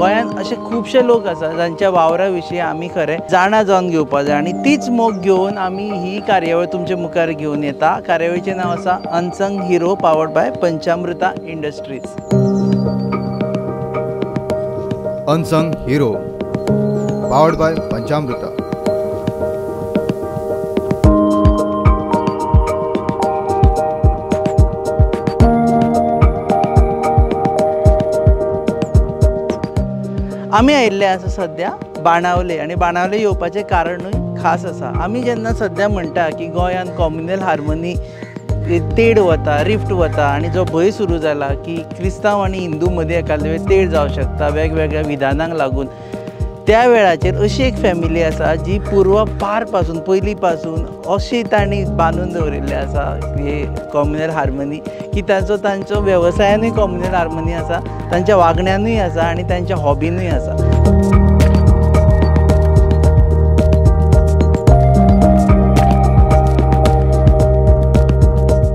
गोंयांत असे खुबशे लोक आसा जांच्या वावरा विशीं आमी खरें जाणा जावन घेवपाक जाय आनी तीच मोख घेवन आमी ही कार्यावळ तुमचे मुखार घेवन येता. कार्यावळीचें नांव आसा unsung hero powered by Panchamrita industries. Unsung hero powered by Panchamrita. आमी आयिल्ले आसा सद्या बाणावले आनी बाणावले येवपाचें कारणूय खास आसा. आमी जेन्ना सद्या म्हणटा की गोंयांत कॉम्युनल हार्मनी तेड वता, रिफ्ट वता आनी जो भंय सुरू जाला की क्रिस्तांव आनी हिंदू मदीं एखादे तेड जावं शकता वेगवेगळ्या विधानांक लागून, त्या वेळाचेर अशी एक फॅमिली आसा जी पूर्वपार पासून पयलीं पासून अशी तांणी बांदून दवरिल्ले आसा ही कॉम्युनल हार्मनी की तांचो वेवसायानूय कॉम्युनल हार्मनी आसा, तांच्या वागण्यानूय आसा आनी तांच्या हॉबीनूय आसा.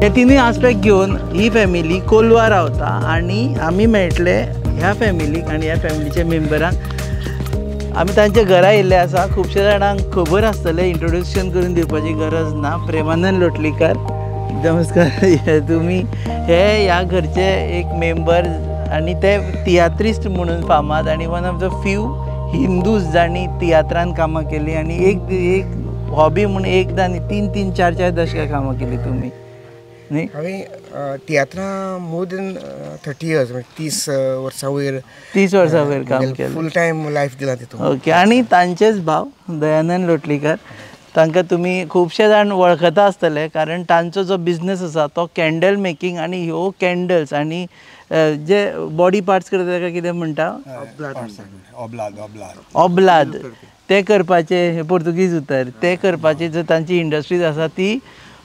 हे तिनूय आस्पेक्ट घेवन ही फॅमिली कोलवा रावता आनी आमी मेळटले ह्या फॅमिलीक आनी ह्या फॅमिलीच्या मेंबरांक. आमी तांच्या घरा येयल्ले आसा. खुबशे जाणांक खबर आसतलें, इंट्रोड्युक्शन करून दिवपाची गरज ना. प्रेमानंद लोटलीकर, नमस्कार. तुमी हे ह्या घरचे एक मेंबर आनी ते तियात्रिस्ट म्हणून फामाद आनी one of the few Hindus जांणी तियात्रान कामां केलीं आनी एक हॉबी म्हणून एकदां न्ही 3-3, 4-4 दशकां कामां केलीं तुमी न्ही. हांवें तियात्रां मोर देन 30 years म्हणजे 30 वर्सां वयर 30 वर्सां वयर काम केलें. फूल टायम लायफ दिला तितून. ओके. आनी तांचेच भाव दयानंद लोटलीकर, तांकां तुमी खुबशे जाण वळखता आसतले कारण तांचो जो बिझनस आसा तो कॅन्डल मेकींग आनी ह्यो कॅन्डल्स आनी जे बॉडी पार्ट्स करता ताका कितें म्हणटा, ऑब्लाद, ते करपाचे पोर्तुगीज उतर, ते करपाची जो तांची इंडस्ट्रीज आसा ती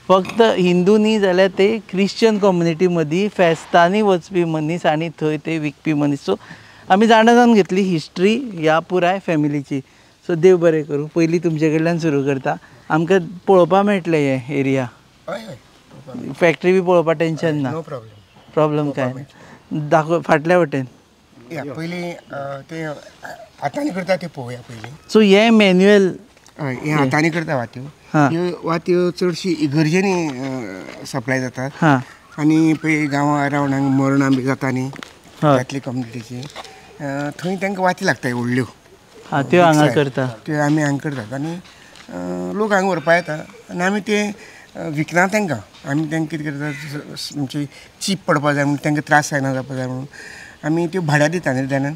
फक्त हिंदू न्ही जाल्यार ते क्रिश्चन कम्युनिटी मदीं फेस्तांनी वचपी मनीस आनी थंय ते विकपी मनीस. सो आमी जाणा जावन घेतली हिस्ट्री ह्या पुराय फॅमिलीची. सो देव बरें करूं. पयलीं तुमचे कडल्यान सुरू करता. आमकां पळोवपा मेळटलें हे एरिया, फॅक्ट्री बी पळोवपा टेंशन ना, प्रॉब्लम कांय ना. दाखय फाटल्या वटेन पयलीं ते हातांनी करता ते पळोवया पयलीं. सो हे मॅन्युअल हे हातांनी करता वात्यो. ह्यो वात्यो चडशी इगर्जेनी सप्लाय जातात आनी पळय गांवां रावणांक मरणां बी जाता न्ही त्यातली कम्युनिटीची, थंय तांकां वाती लागताय व्हडल्यो. त्यो हांगा करता, त्यो आमी हांगा करतात आनी लोक हांगा व्हरपा येता आनी आमी ते विकना तांकां. आमी तांकां कितें करता म्हणजे चीप पडपा जाय म्हणून तांकां त्रास जायना जावपा जाय म्हणून आमी त्यो भाड्यार दिता न्ही जाणां.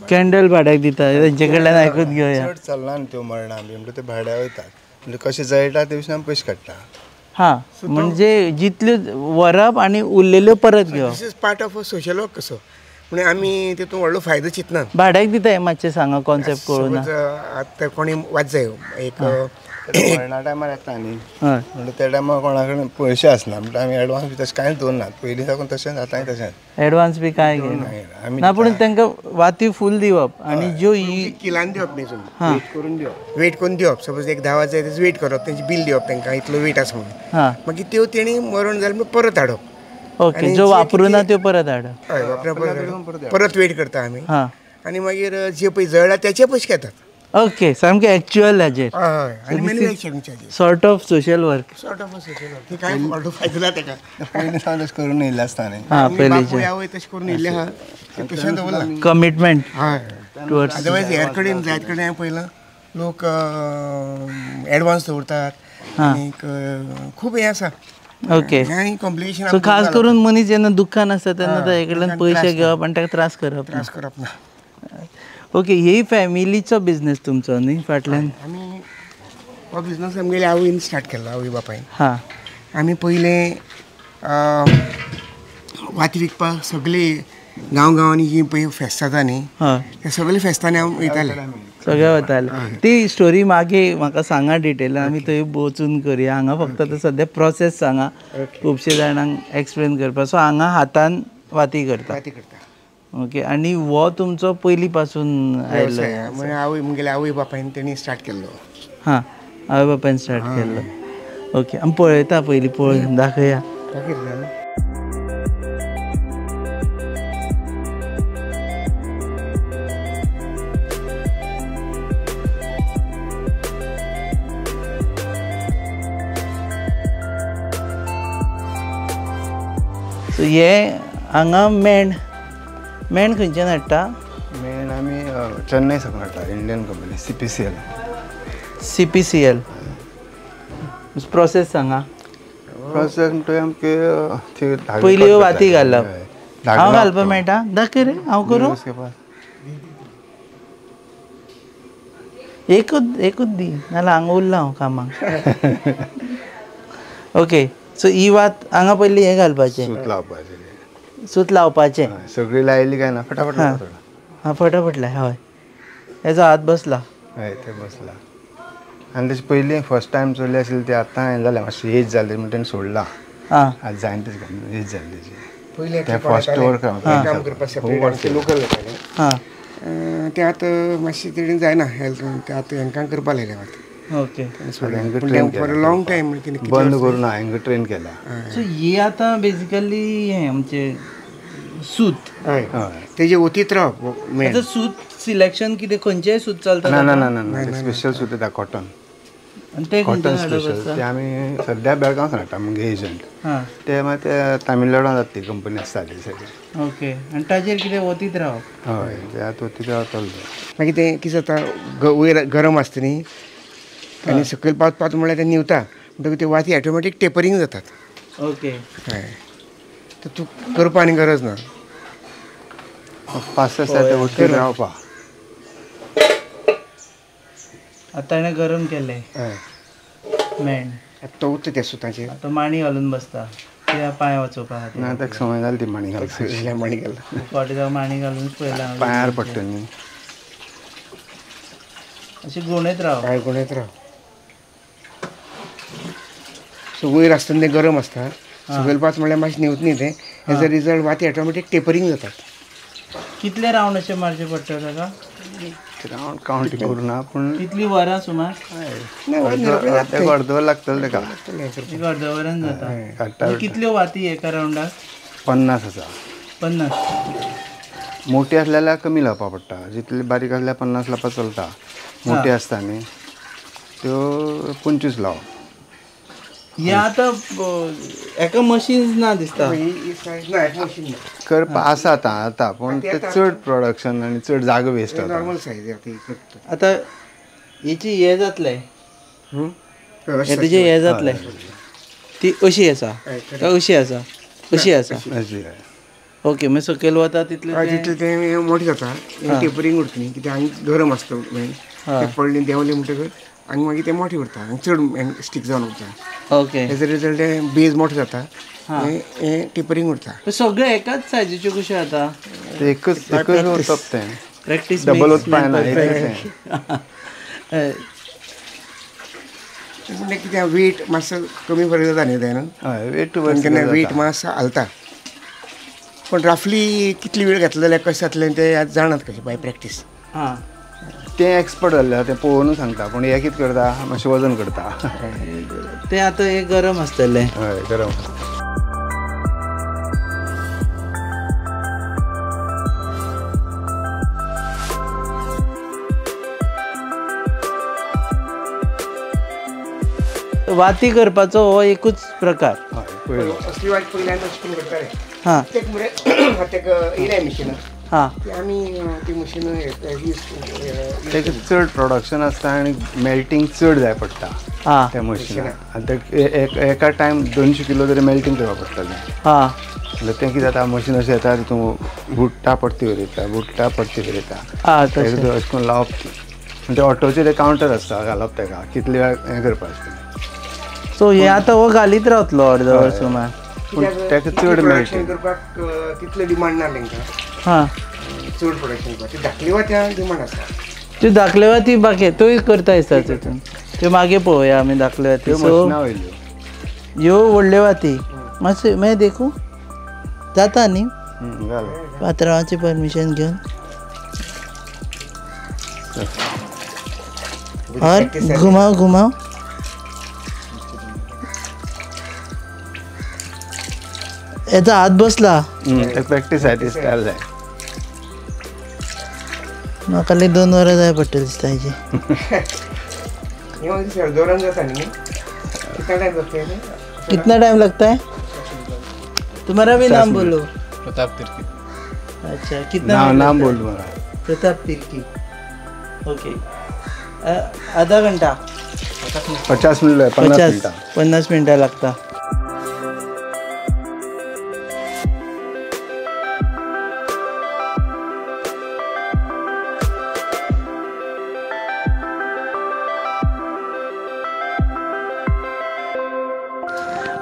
कॅन्डल भाड्याक दिता, तेंचे कडल्यान आयकून घेवया. चड चलना न्ही त्यो मरणां बी म्हणटा ते भाड्या वयतात, म्हणजे कशें जळटा ते विशीं आमी पयशे काडटा. हां, म्हणजे जितल्यो व्हरप आनी उरलेल्यो परत घेवप. This is part of a social work कसो. म्हणजे आमी तितून व्हडलो फायदो चिंतना. भाड्याक दिता हें मातशें सांगा, कॉन्सेप्ट कळूना. आतां कोणी वाज जाय एक मरणा टायमार येता न्ही म्हणजे त्या टायमार कोणा कडेन पयशे आसना म्हणटा आमी एडवान्स बी तशें कांयच दवरनात. पयलीं साकून तशें आतांय तशेंच एडवान्स बी कांय घेयना ना, पूण तांकां वाती फूल दिवप आनी ज्यो किलान दिवप न्ही वेट करून दिवप. सपोज एक 10 जाय तेच वेट करप, तेंची बील दिवप तांकां इतलो वेट आसा म्हणून. मागीर त्यो तेणी मरण जालें मागीर परत हाडप. ओके. ज्यो वापरुना त्यो परत हाडप. हय, वापरून परत वेट करता आमी आनी मागीर जे पळय जळ्ळा तेचे पयशे घेतात. ओके. सामकें एक्चुअल हाजेर सॉर्ट ऑफ सोशल वर्क. करून येयल्ले आसता न्ही. करून येयल्ले आहा तशें दवरला. Commitment towards. अदरवायज हेर कडेन जायत कडेन हांवें पळयलां लोक एडवान्स दवरतात आनी खूब हें आसा. ओके. कॉम्प्लिकेशन. सो खास करून मनीस जेन्ना दुख्खान आसता तेन्ना ताचे कडल्यान पयशे घेवप आनी ताका त्रास करप ना. ओके. ही फॅमिलीचो बिझनेस तुमचो न्ही फाटल्यान? आमी हो बिझनस आमगेल्या आवयन स्टार्ट केल्लो, आवय बापायन. हां. आमी पयलें वाती विकपाक सगळी गांवांनी जी पळय फेस्त जाता न्ही ते सगळे फेस्तांनी हांव वयताले. सगळे वताले. ती स्टोरी मागीर म्हाका सांगा डिटेल, आमी थंय वचून करया. हांगा फक्त आतां सद्या प्रोसेस सांगा खुबशे जाणांक एक्सप्लेन करपाक. सो हांगा हातान वाती करता. ओके. आनी हो तुमचो पयलीं पासून आयलो? आवय म्हगेल्या आवय बापायन तेणी स्टार्ट केल्लो. हां, आवय बापायन स्टार्ट केल्लो. ओके. आमी पळयता पयलीं, पळोवन दाखया. सो हे हांगा मेण खंयच्यान हाडटा? मेन आमी चेन्नई साकून हाडटा, इंडियन कंपनी CPCL. प्रोसेस सांगा. प्रोसेस म्हणटा आमचे पयली ह्यो वाती घालप. हांव घालपाक मेळटा? दाखय रे, हांव करूं? एकूच दी, नाल्यार हांगा उरला हांव कामाक. ओके, सो ही वात हांगा पयली हें घालपाचें, सूत लावपाचें. सूत लावपाचें. सगळी लायली काय ना फटाफट हां फटाफट लाय. हय, हेजो हात बसला. हय ते बसला. आनी तेचे पयलीं फर्स्ट टायम चलली आशिल्ली ती आतां हें जालें, मातशी एज जाली म्हणून तेणें सोडला. हां, आज जायन तेच एज जाल्ली तेची. पयलीं ते फर्स्ट वर्क काम करपाक सेपरेट लोकल जाताले. हां, ते आतां मातशें तेणें जायना हेल्थ, ते आतां हांकां करपा लायल्या आतां. Okay. For a long time बंद करून ना हांगा ट्रेन केला. सो ही आतां बेजिकली हें आमचें सूत. हय, तेजे ओतीत रावप मेन. आतां सूत सिलेक्शन कितें खंयचेंय सूत चलता? ना स्पेशल सूत येता कॉटन. आनी ते कॉटन खंयच्यान स्पेशल हाडप ते आसता? आमी सद्या बेळगांव हाडटा मुगे एजंट. हां, ते मागीर ते तामिळनाडून जाता ती कंपनी आसता ती सायडीन. ओके. आनी ताजेर कितें ओतीत रावप? हय ते आतां तिथे रावतलो. मागीर तें कितें जाता, वयर गरम आसता न्ही आनी सकयल पावत म्हळ्यार ते निवता म्हणटकीर ते वाती ऑटोमॅटीक टेपरींग जातात. ओके. हय, तर तूं करपा आनी गरज ना. 5-6 ते उठून रावपा. आतां ताणें गरम केलें हय, मेण. तो उरता त्या सुताचेर. आतां माणी घालून बसता कित्याक पांय वाचोवपा खातीर. ना ताका संवय जाली ती माणी घालपाची. सगळ्या माणी गेला. फावटी जावन माणी घालूनच पयला हांवें. पांयार पडटा न्ही. अशें गुणयत राव. पांय गुणयत राव. सो वयर आसतना तें गरम आसता, सकयल पावत म्हळ्यार मातशें निवता न्ही तें. एज अ रिजल्ट वाती ऑटोमॅटीक टेपरींग जातात. कितले रावंड अशें मारचे पडटा ताका? रावंड कावंट करुना पूण कितलीं वरां सुमार? तेका अर्दवर लागतलें तेका. एक अर्द वरान जाता. काडटा आनी कितल्यो वाती एका रावंडाक? 50 आसा. 50? मोठी आसल्यार कमी लावपा पडटा, जितली बारीक आसल्यार 50 लावपा चलता. मोठी आसता न्ही त्यो 25 लावप. हे आतां हेका मशीन्स ना दिसता. करपा आसा आतां पूण ते चड प्रोडक्शन आनी चड जागो वेस्ट जाता. नॉर्मल सायज आतां हेची हे जातलें, हे तुजें हे जातलें. ती अशी आसा काय अशी आसा? अशी आसा. ओके, मागीर सकयल वता तितलें तें मोठें जाता, टेपरींग उरता न्ही कित्याक हांगा गरम आसता मेन. ते पडले देंवले म्हणटकच हांगा मागीर ते मोठे उरता, हांगा चड स्टीक जावन उरता. ओके. एज अ रिजल्ट ते बेज मोठो जाता, हें टेपरींग उरता. सगळे एकाच सायजीच्यो कश्यो जाता? ते एकच उरता तें. प्रॅक्टीस डबल उत्पादन म्हणजे कित्याक वेट मातसो कमी फरक जाता न्ही तें. हय वेट केन्ना वेट मातसो हालता. पण रफली कितली वेळ घेतलो जाल्यार कशें जातलें तें जाणात कशें बाय प्रॅक्टीस. हां, ते एक्सपर्ट जाल्ले ते पळोवनूच सांगता, पूण हे कितें करता मातशें वजन करता. ते आतां एक गरम आसतलें. हय गरम. वाती करपाचो हो एकूच प्रकार. हय पयलो असली वाट पयल्यांदा शिकून करताले. हां, तेक मरे तेका येयलाय मशीन. हां, ती आमी ती मशीन तेका चड प्रोडक्शन आसता आनी मेल्टींग चड जाय पडटा हां, त्या मशिनाक. आनी ते एका टायम 200 किलो तरी मेल्टींग करपा पडटलें. हां. जाल्यार तें कितें जाता मशीन अशें येता तितून बुट्टा पडटी वयता, बुट्टा पडटी वयता. हां, तेका तशें. अशें करून लावप. आनी ते ऑटोचेर एक कावंटर आसता घालप तेका कितले वेळ हें करपाचें. सो हे आतां हो घालीत रावतलो अर्द वर सुमार. पूण तेका चड मेळटा. करपाक तितलें डिमांड ना तेंकां. हां, चड प्रोडक्शन करपाक ती धाकली वाट्यां डिमांड आसता. त्यो धाकल्यो वाती बाकी तूंय करता दिसता तितून. त्यो मागे पळोवया आमी धाकल्यो वाती. त्यो सो मशिनां वयल्यो. ह्यो व्हडल्यो वाती मातशें मागीर देखूं जाता न्ही घाल. पात्रांवाचें परमिशन घेवन. और घुमाव घुमाव. याचा हात बसला. ते प्रॅक्टीस आहे ती स्टायल जाय. म्हाका 2 वरां जाय पडटली दिसता हेजी. दौरान जाता न्ही. कितना टाइम लगता है? कितना टाइम लगता है? तुम्हारा भी नाम बोलो. प्रताप तिर्की. अच्छा, कितना नाम बोल तुम्हारा. प्रताप तिर्की. ओके. आधा घंटा 50 मिनिट 50 मिनिटं लागता.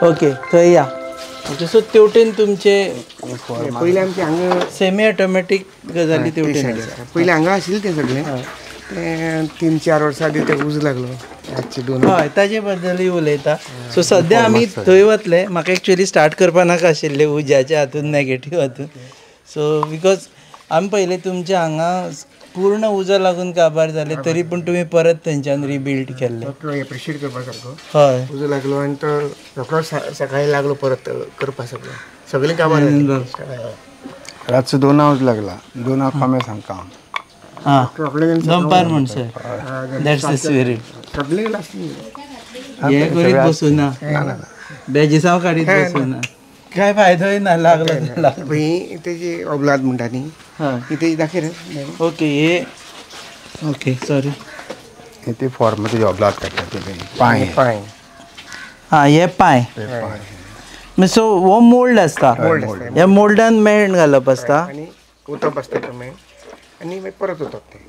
ओके, थंय या. ओके, सो तेवटेन तुमचे पहिले आमचे हांगा सेमी ऑटोमॅटीक गजाली तेवटेन आसा. पहिले हांगा आशिल्ले ते सगळे ते 3-4 वर्सां आदी ते उज लागलो. आजचे 2 हय, ताजे बद्दलूय उलयता. सो सद्या आमी थंय वतले. म्हाका एक्चुअली स्टार्ट करपा नाका आशिल्ले उज्याच्या हातून नॅगेटीव हातून. सो बिकॉज आमी पयले तुमचे हांगा पूर्ण उजो लागून काबार जाले तरी पूण तुमी परत थंयच्यान रिबिल्ड केल्ले. एप्रिशिएट करपा सारको हय. उजो लागलो आनी तो रोखडो सकाळी लागलो परत करपा सगळें काबार रातचो 2 उज लागला. 2 खांबे सांगता हां, दनपार म्हण सर. That's the spirit. सगळें लागली हे करीत बसूना, बेजिसांव काडीत बसूना, काय फायदोय ना. लागलो ही तेजी अवलाद म्हणटा न्ही. हय. तेजी दाखय रे. ओके, हे ओके, सॉरी. ते फॉर्म ते जॉबलात काडटा ते पांय. हां, हे पांय. सो हो मोल्ड आसता. ह्या मोल्डान मेण घालप आसता. आनी उतप आसता तो मेण आनी मागीर परत उतप ते.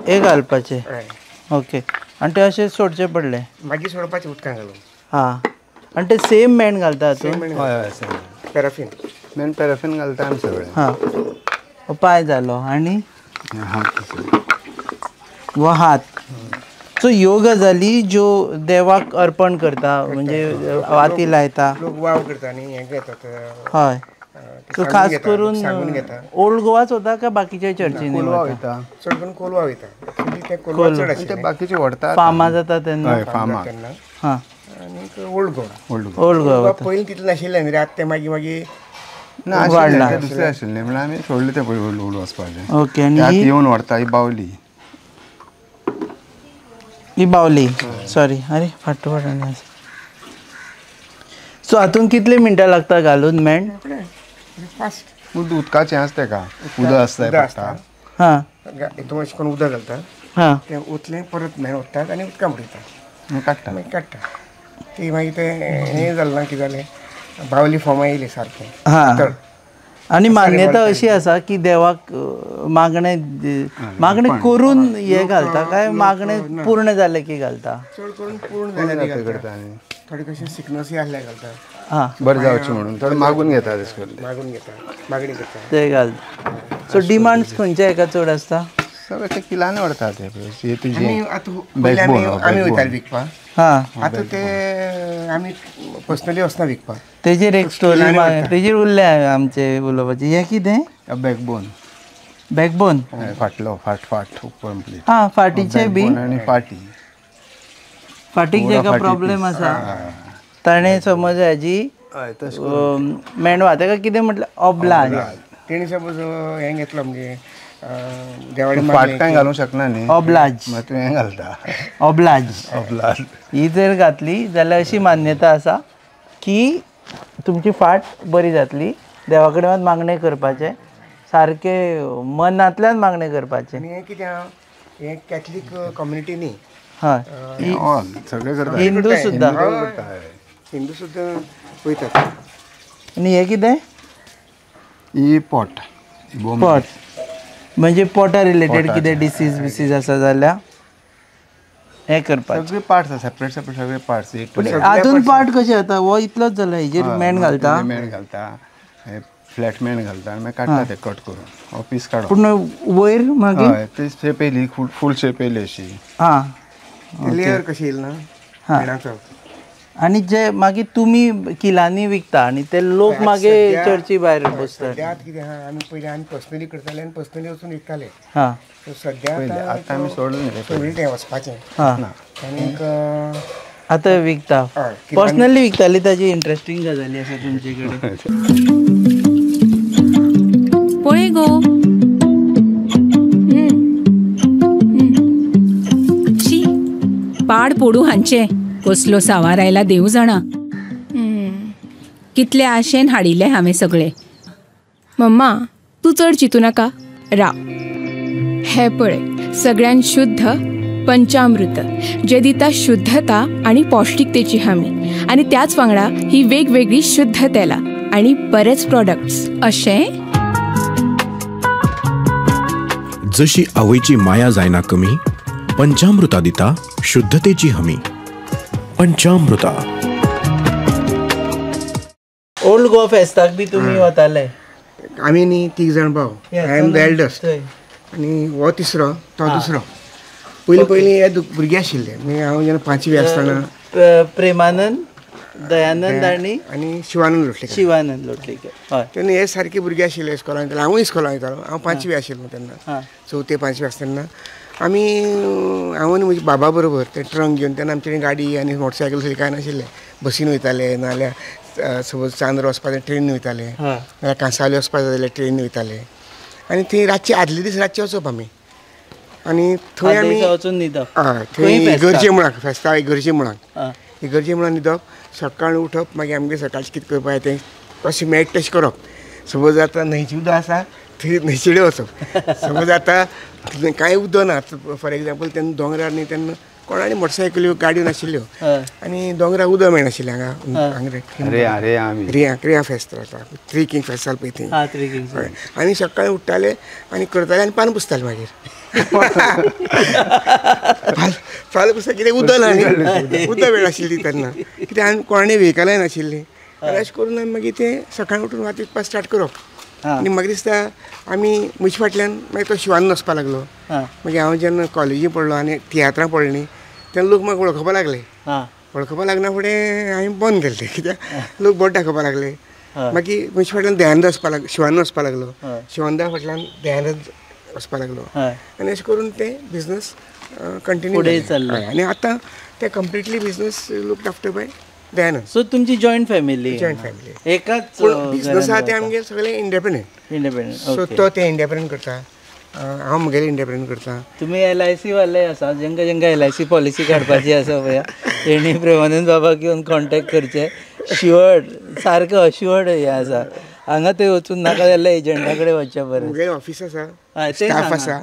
हे घालपाचे. हय. ओके, आनी ते अशें सोडचे पडले. मागीर सोडपाचें उदकान घालून. हां, आनी ते सेम मेण घालता हातून. पॅराफीन. मेन पॅराफीन घालता आमी सगळे. हां, हो पांय जालो आनी वो हात. सो ह्यो गजाली ज्यो देवाक अर्पण करता म्हणजे वाती लायता. लोक वाव करता न्ही, हें घेतात. हय. सो खास करून सांगून घेता. ओल्ड गोवाच वता काय बाकीच्या चर्चींनी वता? चड करून कोलवा वयता. ते कोलवा चड आशिल्ले. ते बाकीचे व्हरतात. फार्मां जाता तेन्ना. फार्मां तेन्ना. हां, आनीक ओल्ड गोवा. ओल्ड गोवा वता. पयलीं तितलें नाशिल्लें न्ही रे. आतां ते मागीर वाडला. दुसरे आशिल्ले म्हणून आमी सोडले ते पळय उड वचपाचें. ओके, आनी त्यात येवन व्हरता ही बावली. ही बावली. सॉरी, अरे फाटोफाट आनी आसा. सो हातून कितले मिनटां लागता घालून मेण? फास्ट. उदकाचें आसता का उदक आसता पडटा. हां, हितून अशें करून उदक घालता. हां, तें उतलें परत मेण ओततात आनी उदकां उडयता. काडटा. मागीर काडटा. ती मागीर तें हें जालें ना, कितें जालें, बावली फॉर्मा येयली सारकें. हां. आनी मान्यता अशी आसा की देवाक मागणें करून हे घालता काय मागणें पूर्ण जालें की घालता? चड करून पूर्ण जालें घालता. थोडे कशें सिकनसी आसल्यार घालता. हां, बरें जावचें म्हणून थोडें मागून घेता तशें करून. मागून घेता, मागणी करता. ते घालता. सो डिमांड्स खंयच्या हेका चड आसता? सगळे ते किलांनी व्हरता ते आमी तुजें आतां पयलीं आमी वयताले विकपाक. हां, आतां ते आमी पर्सनली वचना विकपाक. तेजेर एक स्टोरी तेजेर उरले आमचे उलोवपाचे. हें कितें? बॅकबोन. बॅकबोन. फाटलो फाट कंप्लीट. हां, फाटीचे बी. आनी फाटी. फाटीक जेका प्रॉब्लेम आसा ताणें समज हाजी मेणवा ताका कितें म्हटलें ऑब्लाज. तेणी सपोज हें घेतलो म्हणजे देवाडी फाट कांय घालूंक शकना न्ही. ऑब्लाज. मागीर तूं हें घालता. ऑब्लाज. ऑब्लाज. ही जर घातली जाल्यार अशी मान्यता आसा की तुमची फाट बरी जातली. देवा कडेन मात मागणें करपाचें, सारकें मनांतल्यान मागणें करपाचें. आनी हें कितें हें कॅथलीक कम्युनिटी न्ही. हय, सगळे करता. हिंदू सुद्दां. हिंदू सुद्दां वयतात. आनी हें कितें? ही पोट. पोट म्हणजे पोटा रिलेटेड कितें डिसीज आसा जाल्यार हें करपाचें. सगळे पार्ट्स आसा सेपरेट सगळे पार्ट्स. हातून पार्ट कशें जाता? हो इतलोच जाला, हेजेर मेण घालता. मेण घालता, फ्लॅट मेण घालता आनी मागीर काडटा ते कट करून. हो पीस काडून. पूण वयर मागीर हय, ती शेप येयली फूल शेप येयली अशी. हां, लेयर कशी येयली ना मेणाचो. आनी जे मागीर तुमी किलांनी विकता आनी ते लोक मागीर चर्ची भायर बसतात. सद्याक कितें आहा, आमी पयलीं आमी पर्सनली करताले आनी पर्सनली वचून विकताले. हां, सद्या आतां आमी सोडलें न्ही. सगळें तें वचपाचें. हां, आनीक आतां विकता. हय, पर्सनली विकताली. ताजी इंट्रस्टींग गजाली आसा तुमचे कडेन. पळय गो, शी पाड पोडू हांचे कसलो सावार आयला देव जाणा. कितले आशेन हाडिल्ले हांवें सगळे. मम्मा तूं चड चिंतू नाका, राव. हे पळय सगळ्यान शुद्ध पंचामृत जे दिता शुद्धता आनी पौष्टिकतेची हमी, आनी त्याच वांगडा ही वेगवेगळी शुद्ध तेलां आनी बरेच प्रोडक्ट्स. अशें जशी आवयची माया जायना कमी, पंचामृता दिता शुद्धतेची हमी. पंचामृता. ओल्ड गोवा फेस्ताक बी तुमी वताले? आमी न्ही 3 जाण भाव. आय एम द एल्डस्ट आनी हो तिसरो, तो दुसरो. पयलीं हे भुरगे आशिल्ले. हांव जेन्ना 5वी आसतना प्रेमानंद, दयानंद आनी शिवानंद लोटलेकर. हय. तेन्ना हे सारके भुरगे आशिल्ले इस्कॉलान वयताले. हांवूय इस्कॉलान वयतालो. हांव 5वी आशिल्लो तेन्ना. 4थी 5वी आसतना आमी हांव आनी म्हज्या बाबा बरोबर ते ट्रंक घेवन, तेन्ना आमचे गाडी आनी मोटरसायकल तरी कांय नाशिल्ले. बसीन वयताले, नाजाल्यार सपोज चांद्र वचपाचें ट्रेन वयताले, नाल्यार कांसावले वचपाचें जाल्यार ट्रेन वयताले. आनी थंय रातचे आदले दीस रातचे वचप आमी. आनी थंय आमी थंय इगर्जे मुळाक फेस्ता इगर्जे मुळाक न्हिदप. सकाळीं उठप, मागीर आमगे सकाळचें कितें करपा जाय तें कशें मेळटा तशें करप. सपोज आतां न्हंयचें उदक आसा थंय न्हंयचेडे वचप. सपोज आतां कांय उदक ना, फॉर एग्जाम्पल तेन्ना दोंगरार न्ही, तेन्ना कोणाली मोटरसायकल्यो गाडयो नाशिल्ल्यो आनी दोंगरार उदक मेळनाशिल्लें हांगा रिया फेस्त जाता. 3 किंग फेस्त जाता पळय थंय. आनी सकाळीं उठ्ठाले आनी करताले आनी पान पुसताले. मागीर फाल पुसता कितें उदक ना न्ही, उदक मेळनाशिल्ली तेन्ना, कित्याक आनी कोणाली व्हेकलाय नाशिल्लीं. आनी अशें करून आमी मागीर तें सकाळीं उठून वाचपाक स्टार्ट करप. आनी म्हाका दिसता आमी म्हजे फाटल्यान मागीर तो शिवान वचपाक लागलो. मागीर हांव जेन्ना कॉलेजी पडलो आनी तियात्रां पडलें न्ही, तेन्ना लोक म्हाका वळखपा लागले. वळखपा लागना फुडें हांवें बंद केलें, कित्याक लोक बोट दाखोवपा लागले. मागीर म्हजे फाटल्यान दयानंद वचपा लागलो, शिवानंद वचपा लागलो. शिवानंदा फाटल्यान दयानंद वचपा लागलो. आनी अशें करून तें बिजनस कंटिन्यू जालें. आनी आतां तें completely business looked after bye Dayanand. So तुमची जॉयंट फॅमिली? एकाच बिजनस आहा ते आमगे सगळे इंडिपेंडंट. सो तो ते इंडिपेंडंट करता, हांव म्हगेलें इंडिपेंडंट करता. तुमी LIC वाले आसा, जेंका जेंका LIC पॉलिसी काडपाची आसा पळय, तेणी प्रेमानंद बाबाक घेवन कॉन्टेक्ट करचें. शुअर्ड, सारकें अश्युअर्ड हें आसा. हांगा थंय वचून नाका जाल्यार एजंटा कडेन वचचें बरें. म्हगेलें ऑफिस आसा, स्टाफ आसा,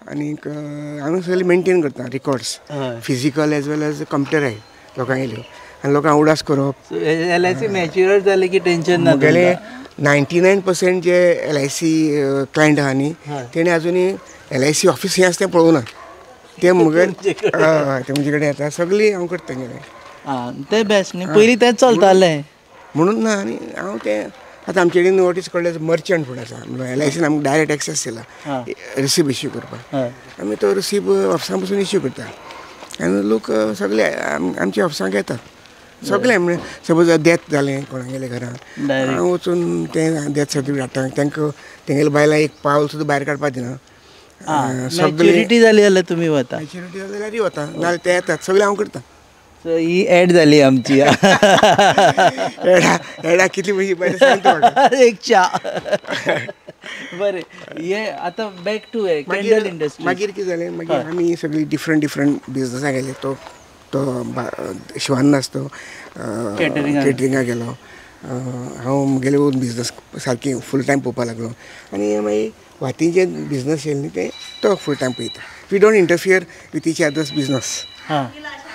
आनीक हांव सगळें मेंटेन करता रिकॉर्ड्स, फिजिकल एज वेल एज कंप्युटरायज लोकांक येयल्यो. आनी लोकांक उडास करप. LIC मॅच्युअर जालें की टेन्शन ना? म्हगेले 99% जे LIC क्लायंट आहा न्ही, तेणी आजुनी LIC ऑफिस हें आसा तें पळोवना. ते म्हगे ते म्हजे कडेन येता, सगळीं हांव करता तेंगेलें. तें बेस्ट न्ही, पयलीं तेंच चलतालें म्हणून ना. आनी हांव तें आतां आमचे कडेन नोटीस कळ्ळे मर्चंट फूड आसा. LICन आमकां डायरेक्ट एक्सेस दिला रिसीप इश्यू करपाक. आमी तो रिसीप ऑफिसान पसून इश्यू करता. आनी लोक सगळे आमच्या ऑफिसांक येतात सगळे. म्हणजे सपोज डेथ जालें कोणागेले घरान, हांव वचून तें डेथ सर्टिफिकेट हाडटा. तांकां तेंगेले बायलां एक पावल सुद्दां भायर काडपाक दिना. मॅच्युरिटी जाली जाल्यार तुमी वता? मॅच्युरिटी जाली जाल्यार वता, नाल्यार ते येतात, सगळें हांव करता. सो ही एड जाली आमची. एडा कितली पयशे पयले सांगता एक च्या. बरें, हे आतां बॅक टू कॅन्डल इंडस्ट्री. मागीर कितें जालें, मागीर आमी सगळीं डिफरंट बिजनसाक गेले. तो शिवानंद आसा तो कॅटरिंगाक गेलो. हांव म्हगेले ओन बिजनस सारकी फूल टायम पळोवपाक लागलो. आनी मागीर वाती जे बिजनस येयले न्ही ते तो फूल टायम पळयता. We don't interfere with each others business.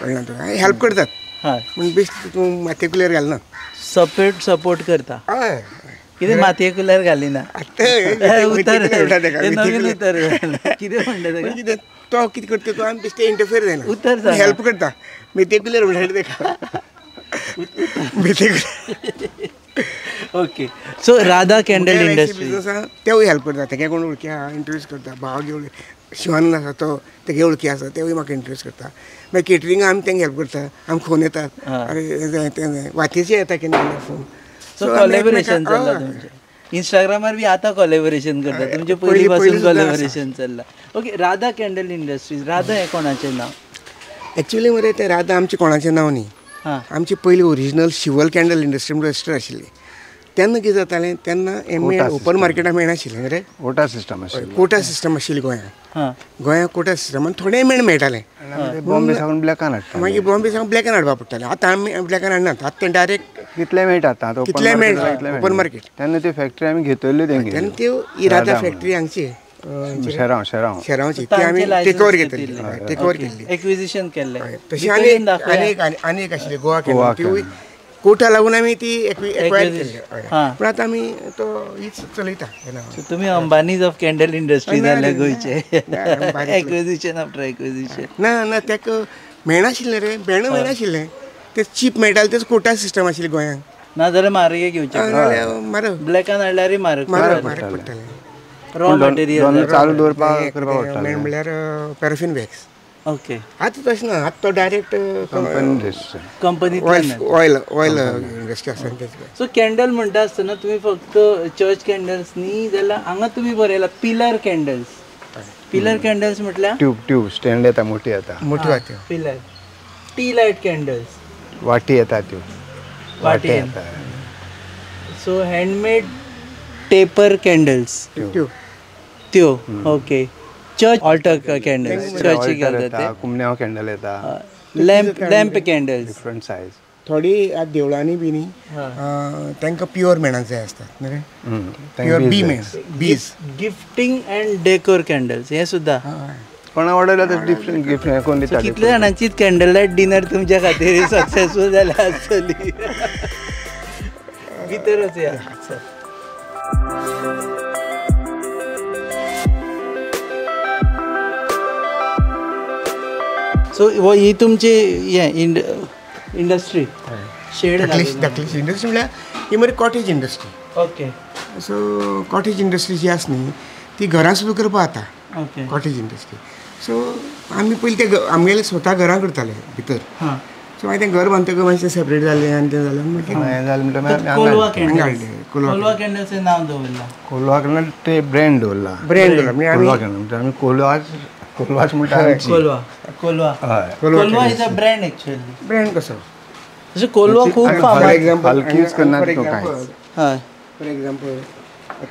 कळना तुका, हेल्प करतात. पूण बेश्ट तूं मातयेकुलेर घालना, सपोर्ट करता. हय, कितें मातयेकुलेर घालिना? उतर नवीन उतर कितें म्हणटा कितें तो कितें करता तो आमी बेश्टे इंटरफियर जायना. उतर हेल्प करता. मेथयेकुलेर म्हणटा तेका मेथयेकुलेर. Okay, so Radha candle industry business आहा तेवूय हेल्प करता. तेगे कोण वळखी आहा इंट्रोड्यूस करता. भाव घेवन शिवानंद आसा तो तेगे वळखी आसा तेवूय म्हाका इंट्रोड्यूस करता. मागीर कॅटरिंगा आमी तेंका हेल्प करता. आमकां फोन येतात, अरे जाय तें जाय, वातीचे येता केन्ना केन्ना फोन. सो कोलॅबोरेशन चल्ला तुमचें? इंस्टाग्रामार बी आतां कोलॅबोरेशन करता तुमचें? पयलीं पासून कोलॅबोरेशन चल्ला. Okay, Radha candle industries, Radha हें कोणाचें नांव? एक्चुअली मरे तें राधा आमचें कोणाचें नांव न्ही. आमची पयलीं ओरिजिनल शिवल कॅन्डल इंडस्ट्री म्हणून रजिस्टर आशिल्ली. तेन्ना कितें जातालें, तेन्ना ओपन मार्केटाक मेळनाशिल्लें मरे. कोटा सिस्टम आशिल्ली गोंयांत कोटा सिस्टम. आनी थोडें मेळटालें. बॉम्बे साकून ब्लॅकान हाडटा. मागीर बॉम्बे साकून ब्लॅकान हाडपा पडटालें. आतां आमी ब्लॅकान हाडनात. आतां तें डायरेक्ट कितले मेळटा आतां कितले मेळटा ओपन मार्केट तेन्ना ती फॅक्टरी आमी घेतल्यो तेन्ना तेंगे त्यो इरादा फॅक्टरी हांगची शेरावची ती आमी टेक ओवर घेतली टेक ओवर केल्ली एक्विजिशन केल्लें तशी आनी एक आशिल्ली गोवा केल्ली कोर्टा लागून आमी ती एक्वायर केल्ली पूण आतां आमी तो हीच चलयता. तुम्ही अंबानीज ऑफ कॅन्डल इंडस्ट्री जाले गोंयचे एक्विजिशन आफ्टर एक्विजिशन. ना तेका मेळनाशिल्लें रे मेळनाशिल्लें ते चीप मेळटालें तेच कोटा सिस्टम आशिल्लें गोंयांत. ना जाल्यार म्हारग घेवचें म्हारग ब्लॅकान हाडल्यार म्हारग पडटलें. रॉ मटेरियल चालू दवरपाक करपाक पडटा. मेन म्हणल्यार पॅराफीन वॅक्स. ओके आतां तशें ना आतां तो डायरेक्ट कंपनी ऑयल इंडस्ट्री आसा तेच. सो कॅन्डल म्हणटा आसतना तुमी फक्त चर्च कॅन्डल्स न्ही जाल्यार हांगा तुमी बरयला पिलर कॅन्डल्स म्हटल्यार ट्यूब स्टँड येता मोठी येता मोठी वाट्यो पिलर टी लायट कॅन्डल्स वाटी येता त्यो वाटी येता. सो हँडमेड टेपर कॅन्डल्स त्यो ओके. चर्च ऑल्टर कॅन्डल्स चर्ची घालतात ते कुमन्या कॅन्डल येता. Lamp candles different size. थोडी आतां देवळांनी बी न्ही तांकां प्युअर मेणाक जाय आसतात न्ही प्युअर बी मेण बीज. गिफ्टिंग अँड डेकोर कॅन्डल्स हे सुद्दां कोणा ऑर्डर तर डिफरंट गिफ्ट कोण दिता. कितल्या जाणांची कॅन्डल लायट डिनर तुमच्या खातीर सक्सेसफूल जाल्यार आसतली. भितरच या. सो ही तुमची हे इंडस्ट्री शेड धाकलीशी इंडस्ट्री म्हळ्यार ही मरे cottage industry. Okay. So cottage industry जी आसा न्ही ती घरां सुद्दां करपा जाता. ओके. Cottage industry. सो आमी पयलीं ते आमगेले स्वता घरां करताले भितर. सो मागीर तें घर बांदतकच मातशें सेपरेट जालें आनी तें जालें मागीर कोलवा कॅन्डल्सचें नांव दवरलां. कोलवा कॅन्डल ते ब्रँड दवरला. म्हणजे आमी कोलवाच म्हणटा. Kolwa is a brand actually. Brand कसो जसं कोलवा खूब फॉर फामाद. एग्जांपल हय फॉर एग्जांपल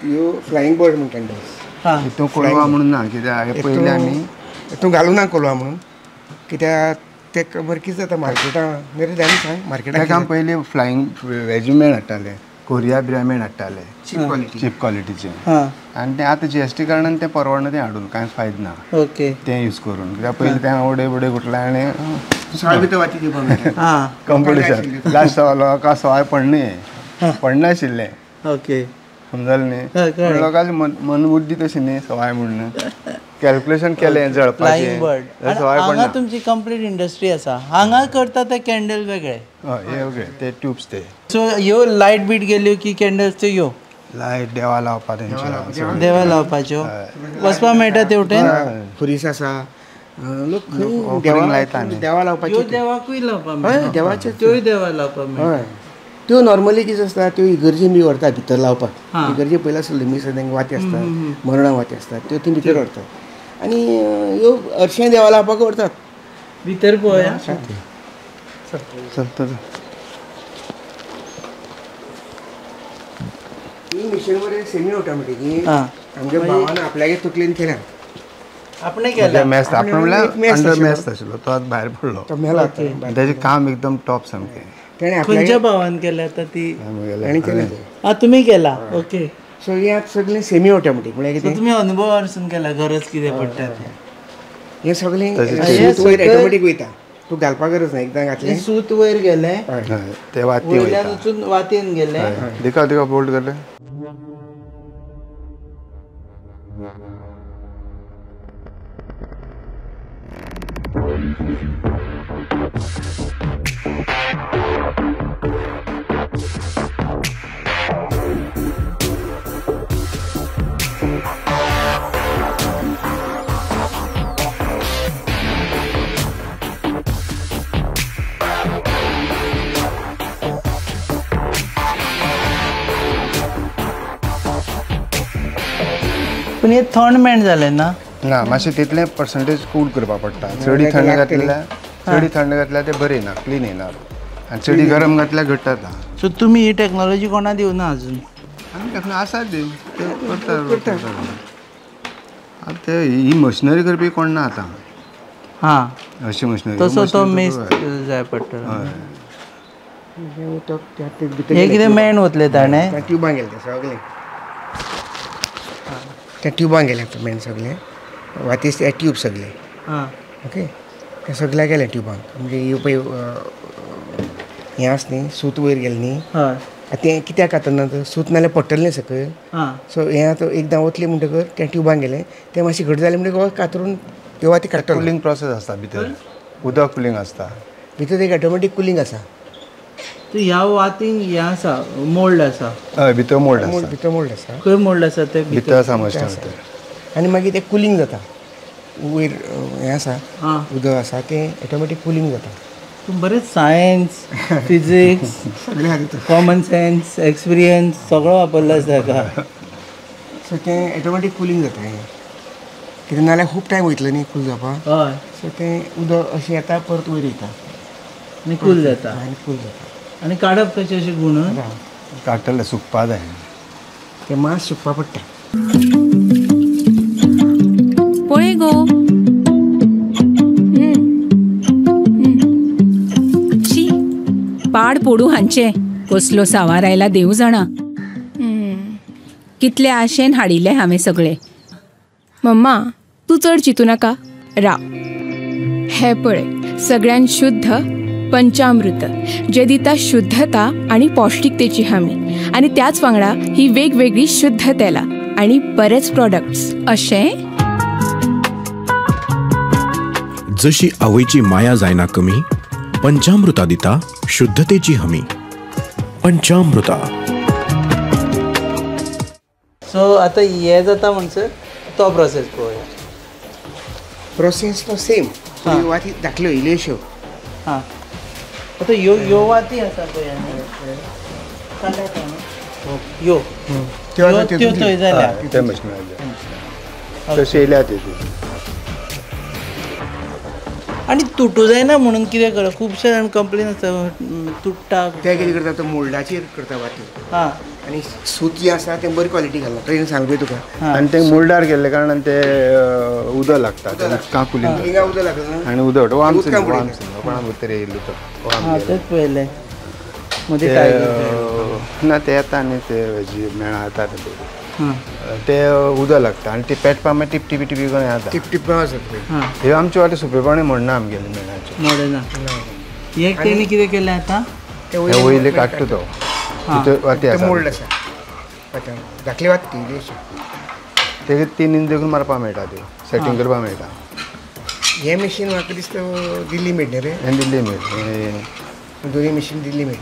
ह्यो फ्लायींग बर्ड म्हण कॅन्डल्स हितून कोलवा म्हणून ना कित्याक हे पयलीं आमी हितून घालूं ना कोलवा म्हणून कित्याक तेका बरें कितें जाता मार्केटान मेरे जाय सांग मार्केटाक आमी पयलीं फ्लायींग वेजिमेन हाडटाले कोरिया बिरामेन हाडटाले चीप क्वॉलिटीचे. आनी ते आतां GST कारणान तें परवडना तें हाडून कांय फायदो ना. ओके. तें यूज करून कित्याक पयलीं तें उडे बुडे घुटले आनी कॉम्पिटिशन लास्ट लोकांक सवाय पडनाशिल्लें. ओके. समजलें न्ही. लोकांची मनबुद्धी तशी न्ही सवाय म्हणून कॅल्क्युलेशन केलें जळपाचें सवाय पडना. तुमची कंप्लीट इंडस्ट्री आसा हांगा करता ते कॅन्डल वेगळे. हे वेगळे ते ट्यूब्स ते. सो ह्यो लायट बीट गेल्यो की कॅन्डल्स त्यो ह्यो लायट देवा लावपा तेंच्या देवा लावपाच्यो वचपा मेळटा तेवटेन. खुरीस आसा लोक लायता देवा लावपाच्यो देवाकूय लावपा मेळटा. देवाच्यो त्योय देवा लावपा मेळटा. त्यो नॉर्मली कितें आसता त्यो इगर्जेन बी व्हरता भितर लावपाक. इगर्जे पयलीं आसले मिस तांकां वाती आसतात मरणां वाती आसतात त्यो ती भितर व्हरतात आनी ह्यो हरशीं देवा लावपाक व्हरतात भितर पळया. चलता ही मिशन मध्ये सेमी ऑटोमॅटिक आमच्या भावान आपल्यागे तकलेन केल्या. आपणे केला मॅस्ट आपण म्हणल्यार मॅस्ट आशिल्लो तो आतां भायर पडलो. तो मेला तेजें काम एकदम टॉप सामकें. खंयच्या भावान केल्या आतां ती ताणें केलें. तुमी केला. ओके. सो हे आतां सगळें सेमी ऑटोमॅटीक म्हळ्यार कितें तुमी अनुभव वरसून केला गरज कितें पडटा तें. हें सगळें वयर ऑटोमॅटीक वयता तूं घालपाक गरज ना एकदां घातलें सूत वयर गेलें ते वाती वयल्यान वचून वातयेन गेलें. देखा बोल्ट केलें. पूण हे थंड मेण जालें ना. ना मातशें तितलें पर्संटेज कूल करपा पडटा. चडी थंड घातल्यार ते बरें येना क्लीन येना आनी चडी गरम घातल्यार घट्ट जाता. सो तुमी ही टॅक्नॉलॉजी कोणा दिवना अजून. आमी आसा करता ते ही मशिनरी करपी कोण ना आतां. हां अशी मशिनरी तसो तो मेस जाय पडटलो. हे कितें मेण वतले ताणें त्या ट्युबांक गेले ते सगळे त्या ट्युबांक गेले मेन सगळे वातीस ते ट्यूब सगळे ओके ते सगळ्या गेले ट्युबांक म्हणजे येवपय हें आसा न्ही सूत वयर गेलें न्ही तें कित्याक कातरनात सूत नाल्यार पडटलें न्ही सकयल सो हें आतां एकदां वतलें म्हणटकर त्या ट्युबांक गेलें तें मातशें घट जालें म्हणटकर कातरून ते वाती काडटलो कुलिंग प्रोसेस आसता भितर उदक कुलिंग आसता भितर एक ऑटोमॅटीक कुलिंग आसा ह्या वातींक हें आसा मोल्ड आसा हय भितर मोल्ड आसता भितर मोल्ड आसा खंय मोल्ड आसा ते भितर आसा मस्टा भितर आनी मागीर तें कुलिंग जाता वयर हें आसा उदक आसा तें ऑटोमॅटीक कुलिंग जाता तूं बरेंच सायन्स फिजिक्स सगळें आहा तितून कॉमन सेन्स एक्सपिरियन्स सगळो वापरलो आसा ताका सो तें ऑटोमॅटीक कुलिंग जाता हें कितें नाल्यार खूब टायम वयतलो न्ही कूल जावपाक हय सो तें उदक अशें येता परत वयर येता आनी कूल जाता आनी कूल जाता आनी काडप कशें अशें गुणून काडटलें सुकपा जाय तें मास सुकपा पडटा पळय गो शी पाड पोडू हांचे कसलो सावार आयला देव जाणा कितले आशेन हाडिल्ले हांवें सगळे मम्मा तूं चड चिंतू नाका राव हे पळय सगळ्यान शुद्ध पंचामृत जे दिता शुद्धता आणि पौष्टिकतेची हमी आणि त्याच वांगडा ही वेगवेगळी शुद्ध तेलां आणि बरेच प्रॉडक्ट्स अशें जशी आवयची माया जायना कमी पंचामृता दिता शुद्धतेची हमी. पंचामृता. सो आता हे जाता म्हणसर तो प्रोसेस पळोवया. प्रोसेस तो सेम वाती दाखल्यो इल्योश्यो. हां आता यो वाती आसा पळय यो त्यो थंय जाल्या त्या मशिनार तशें येयल्या तेतून. आनी तुटू जायना म्हणून कितें करप खुबशे जाण कंप्लेन आसता तुट्टा ते कितें करता तो मोल्डाचेर करता वाती. हां आनी सूत जी आसा तें बरी क्वॉलिटी घालना ट्रेन सांगूय तुका. आनी ते मोल्डार केल्ले कारणान ते उदक लागता काकुलीन हिंगा उदक लागना आनी उदक वाम कोणा भितर येयल्लो तो हां तेच पळयलें मदीं ना ते येता आनी ते हेजी मेळा येता ते उदक लागता आनी ते पेटपा मागीर टिप टिपी टिपी करून येता टीप टीप आसा पळय. हे आमचे वाटे सुपेपणी म्हणना आमगेले मेळाचे मोडना एक तेणी कितें केलें आतां ते हे वयले काडटा तो वाती आसा मोल्ड आसा धाकली वाती इल्योश्यो. ते 3 इंच देखून मारपा मेळटा त्यो सेटींग करपा मेळटा. हे मशीन म्हाका दिसता दिल्ली मेळ न्ही रे. हे दिल्ली मेळ दोनी मशीन दिल्ली मेळ.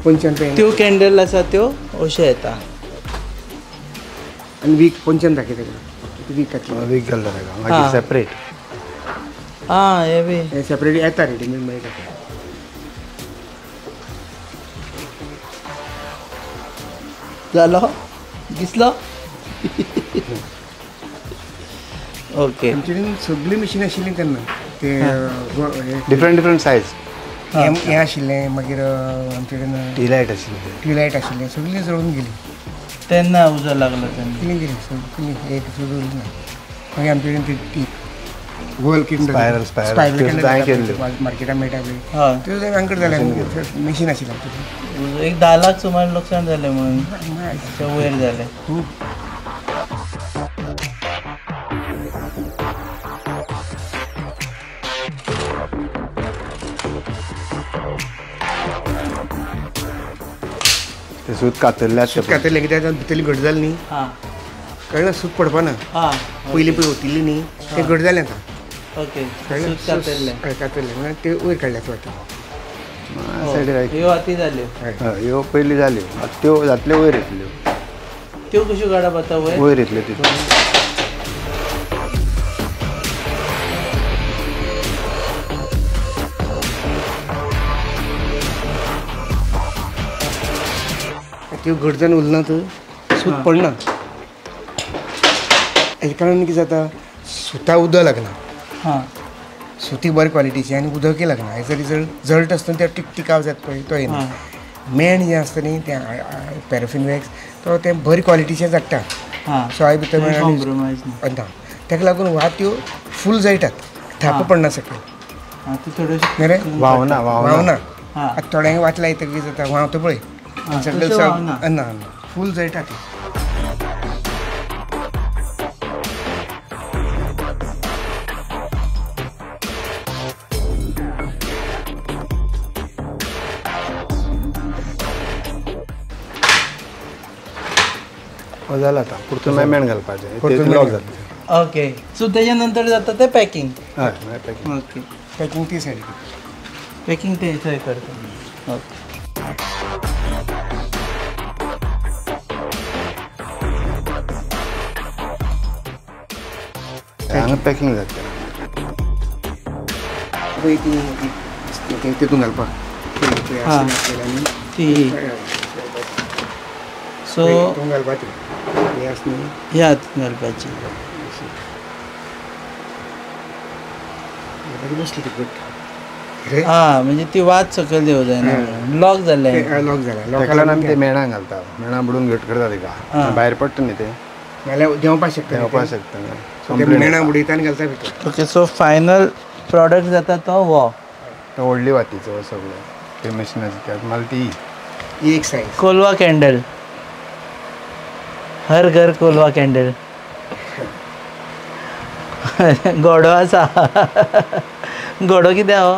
पंचान त्यो कॅन्डल आसा त्यो अश्यो येता आनी वीक पंचान दाखयता वीक घातली वीक घालता ताका मागीर सेपरेट. हां हे बी हे सेपरेट येता रेडीमेड मेळटा. जालो दिसलो ओके. आमचे कडेन सगळी मशीन आशिल्ली तेन्ना ते डिफरंट सायज. हें आशिल्लें मागीर आमचे कडेन टिलायट आशिल्ली ट्युलायट आशिल्लें सगळीं जळून गेली. तेन्ना उजो लागलो तेन्ना कितें गेली सगळीं एक सुद्दां उरली ना. मागीर आमचे कडेन ती गोल किंड स्पायरल मार्केटान मेळटा पळय हय त्यो जाय हांगकडे जालें मशीन आशिल्लें आमचे एक 10 लाख सुमार लुकसाण जालें म्हणून ते वयर जालें. खूब ते सूत कातरल्यात सूत कातरलें कित्याक भितरली घट जाली न्ही हां कळना सूत पडपा ना. हां पयलीं पळय ओतिल्ली न्ही तें घट जालें आतां ओके कळ्ळें? सूत कातरलें कातरलें म्हणून ते वयर काडल्यात वाटी. ह्यो वाती जाल्यो ह्यो पयलीं जाल्यो त्यो जातल्यो वयर येतल्यो. त्यो कश्यो काडप आतां वयर वयर येतल्यो तितून. त्यो घट जावन उरनात सूत पडना. हेजे कारण कितें जाता सुता उदक लागना. हां सुती बरे क्वॉलिटीची आनी उदकय लागना हेजो रिजल्ट जळट आसतना ते टिकाव जाता पळय तो येना मेण जें आसता न्ही तें पॅराफीन वॅक्स तो तें बरे क्वॉलिटीचें धाडटा सोय भितर ना ताका लागून वात्यो फूल जळटात थाप पडना सकयल रे व्हांवना व्हांवना आतां थोड्यांक वाटला येतकीर जाता व्हांवता पळय सकयल ना फूल जळटा ती जाला आता पुरतून मेण घालपाचें लॉक जाता ओके सो तेच्या नंतर जाता ते पॅकिंग हय पॅकिंग ओके पॅकिंग ती सायड पॅकिंग ते थंय करता ओके हांगा पॅकिंग जाता पळय ती तितून घालपाक ती सो तितून घालपाची हे आसा न्ही ह्या घालपाची बसली ती घट म्हणजे ती वाद सकयल देव जायना लॉक जाल्ले लॉक जाला ताका लागून आमी ते मेणां घालता मेणां बुडून घट करता तिका भायर पडटा न्ही ते नाल्यार देंवपाक शकता देंवपाक शकता मेणां बुडयता आनी घालता भितर ओके सो फायनल प्रॉडक्ट जाता तो हो तो व्हडली वातीचो सगळो ते मशिनाची मला ती ही एक सायज कोलवा कॅन्डल हर घर कोलवा कॅन्डल घोडो आसा घोडो कितें हो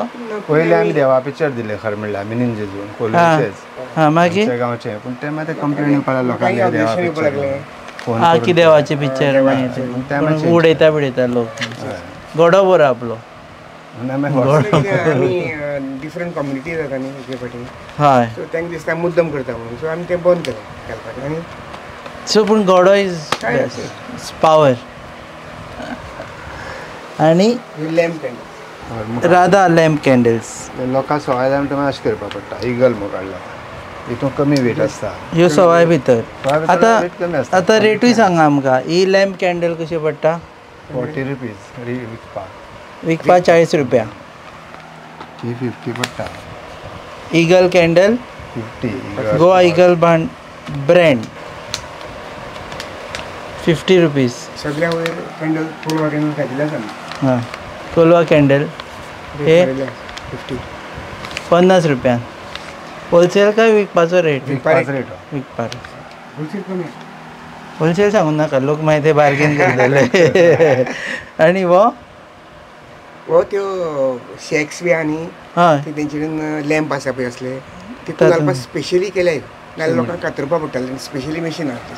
पयलीं आमी देवा पिक्चर दिले खरें म्हणल्यार आमी निंजेजून कोलवेचेच मागीर गांवचे पूण ते मागीर कंप्लेन येवपा लागले लोकांक देवा पिक्चर की देवाचे पिक्चर मागीर उडयता बिडयता लोक घोडो बरो आपलो डिफरंट कम्युनिटी जाता न्ही एके फाटी हय सो तांकां दिसता मुद्दम करता म्हणून सो आमी तें बंद केलें घालपाक आनी सो पूण घोडो इज पावर आनी lamp candle Radha lamp candles लोकांक सवाय जावन तुमी अशें करपा पडटा इगल म्हणून काडला हितून कमी वेट आसता ह्यो सवाय भितर weight कमी आसता. आतां रेटूय सांगा आमकां ही लॅम्प कॅन्डल कशी पडटा 40 रुपीज विकपा 40 रुपया ही 50 पडटा eagle candle 50 Goa eagle brand 50 rupees सगळ्या वयर कॅन्डल कोलवा कॅन्डल घातिल्ले आसा हां कोलवा कॅन्डल हे 50 50 रुपयान होलसेल काय विकपाचो रेट विकपाचो रेट विकपाक होलसेल कमी होलसेल सांगूं नाका लोक मागीर ते बार्गेन करतले आनी हो त्यो शॅक्स बी आनी हय ते तेंचे कडेन लॅम्प आसा पळय असले तितून घालपाक स्पेशली केल्याय नाल्यार लोकांक कातरपा पडटाले स्पेशली मशीन आसा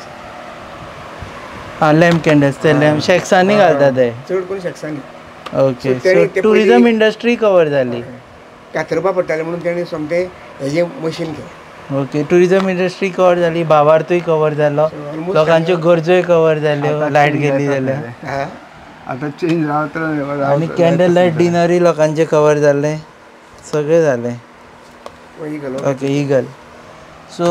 हां लॅम्प कॅन्डल्स ते लॅम्प शॅक्सांनी घालता ते चड करून शॅक्सांनी okay so tourism industry cover जाली कातरपा पडटाले म्हणून तेणें सोमतें हेजें मशीन केलें ओके टुरिजम इंडस्ट्री कवर जाली भावार्थूय कवर जालो लोकांच्यो गरजोय कवर जाल्यो लायट गेली जाल्यार आतां चेंज रावता आनी कॅन्डल लायट डिनरूय लोकांचें कवर जाल्लें सगळें जालें ओके इगल सो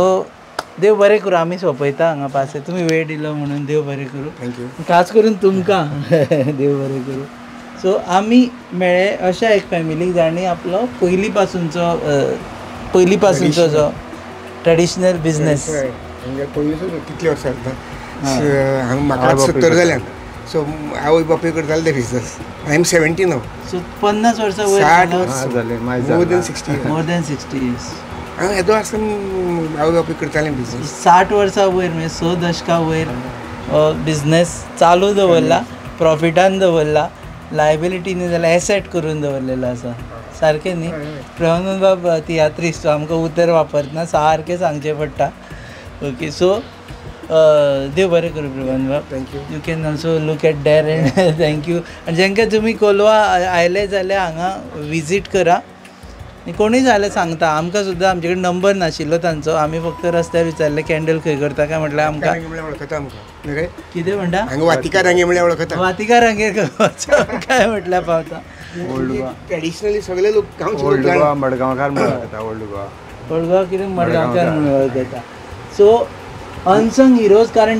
देव बरें करूं आमी सोंपयता हांगा पासय तुमी वेळ दिलो म्हणून देव बरें करूं थँक्यू खास करून तुमकां देव बरें करूं सो आमी मेळ्ळे अशा एक फॅमिलीक जाणी आपलो पयली पासूनचो जो ट्रेडिशनल बिजनेस पयलींसून कितले वर्सां जाता म्हाका 70 जाल्यात सो आवय बापूय करताले ते बिजनेस आय एम 70 नाव सो 50 वर्सां वयर 60 जाले more than 60 more than 60 years हांव येदो आसतना आवय बापूय करताले बिजनेस 60 वर्सां वयर म्हणजे 6 दशकां वयर बिजनेस चालू दवरला प्रॉफिटान दवरला लायबिलिटीनी जाल्यार एसेट करून दवरलेलो आसा सारकें न्ही प्रहन बाब तियात्रिस्ट आमकां उतर वापरतना सारकें सांगचें पडटा ओके सो देव बरें करूं प्रहन बाब thank you you can also look at there and thank you आनी जेंकां तुमी कोलवा आयले जाल्यार हांगा विजीट करा आनी कोणूय जाल्यार सांगता आमकां सुद्दां आमचे कडेन नंबर नाशिल्लो तांचो आमी फक्त रस्त्यार विचारलें कॅन्डल खंय करता काय म्हटल्यार आमकां वळखता आमकां रे कितें म्हणटा हांगा वातिकार रांगे म्हळ्यार वळखता वातिकारांगेर काय म्हटल्यार पावता ओल्ड गोवा ट्रेडिशनली सगळे लोक गांवचे ओल्ड गोवा मडगांवकार म्हणून ओल्ड गोवा ओल्ड गोवा कितें मडगांवकार म्हणून वळखता सो अनसंग हिरोज कारण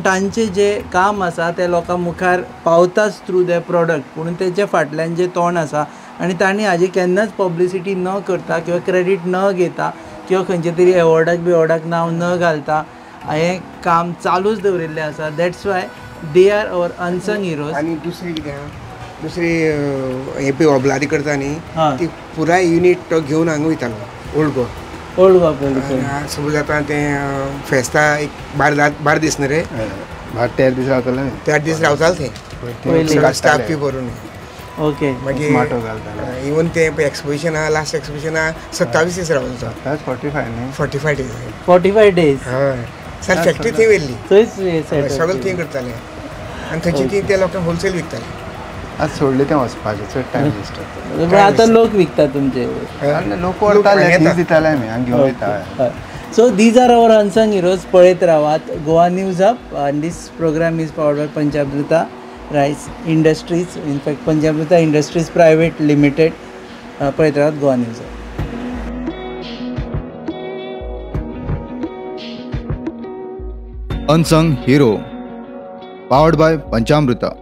तांचे जे काम आसा ते लोकां मुखार पावताच थ्रू दे प्रॉडक्ट, पूण तेचे फाटल्यान जे तोंड आसा आनी तांणी हाजी केन्नाच पब्लिसिटी न करता किंवा क्रेडीट न घेता किंवा खंयच्या तरी एवॉर्डाक नांव न घालता हें काम चालूच दवरिल्लें आसा. That's why they are our unsung heroes. आनी दुसरी कितें दुसरी हे पळय ओबलादी करता न्ही ती पुराय युनीट तो घेवन हांगा वयतालो ओल्ड गोवा पोलीस. सपोज आतां तें फेस्ता एक 12 दीस न्ही रे, 13 दीस रावतले. 13 दीस रावताले ते स्टाफ बी भरून. ओके. मागीर इवन ते एक्सपोजिशन आहा, लास्ट एक्सपोजिशन आहा 27 दीस रावलो. 45 डेज. हय सर फॅक्टरी थंय व्हेल्ली, थंयच सगळें थंय करताले आनी थंयची ती त्या लोकांक होलसेल विकताले. आज सोडले ते वचपाचे चड टायम वेस्ट जाता. आतां लोक विकता तुमचे, लोक व्हरताले दिताले आमी हांगा घेवन वयता. So these are our unsung heroes. पळयत रावात Goa news up and this program is powered by Panchamrita rice industries, in fact Panchamrita industries private limited. पळयत रावात Goa news up. Unsung hero powered by पंचामृता.